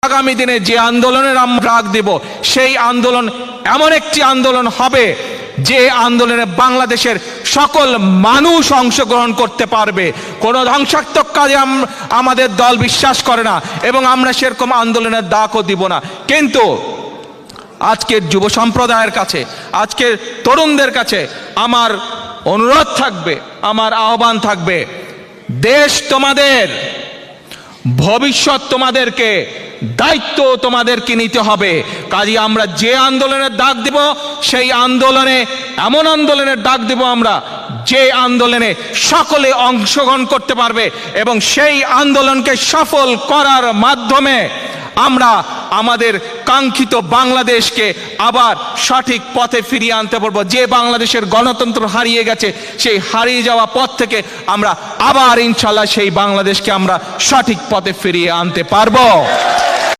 আগামী দিনে যে আন্দোলনের আমরা ডাক দেব, সেই আন্দোলন এমন একটি আন্দোলন হবে যে আন্দোলনে বাংলাদেশের সকল মানুষ অংশগ্রহণ করতে পারবে। কোনো ধ্বংসাত্মক কাজে আমাদের দল বিশ্বাস করে না এবং আমরা সেরকম আন্দোলনের ডাকও দিব না। কিন্তু আজকের যুব সম্প্রদায়ের কাছে, আজকের তরুণদের কাছে আমার অনুরোধ থাকবে, আমার আহ্বান থাকবে, দেশ তোমাদের, ভবিষ্যৎ তোমাদেরকে, দায়িত্ব তোমাদেরকে নিতে হবে। কাজে আমরা যে আন্দোলনের ডাক দিব, সেই আন্দোলনে এমন আন্দোলনের ডাক দিব আমরা যে আন্দোলনে সকলে অংশগ্রহণ করতে পারবে এবং সেই আন্দোলনকে সফল করার মাধ্যমে আমরা আমাদের কাঙ্ক্ষিত বাংলাদেশকে আবার সঠিক পথে ফিরিয়ে আনতে পারবো। যে বাংলাদেশের গণতন্ত্র হারিয়ে গেছে, সেই হারিয়ে যাওয়া পথ থেকে আমরা আবার ইনশাল্লাহ সেই বাংলাদেশকে আমরা সঠিক পথে ফিরিয়ে আনতে পারবো।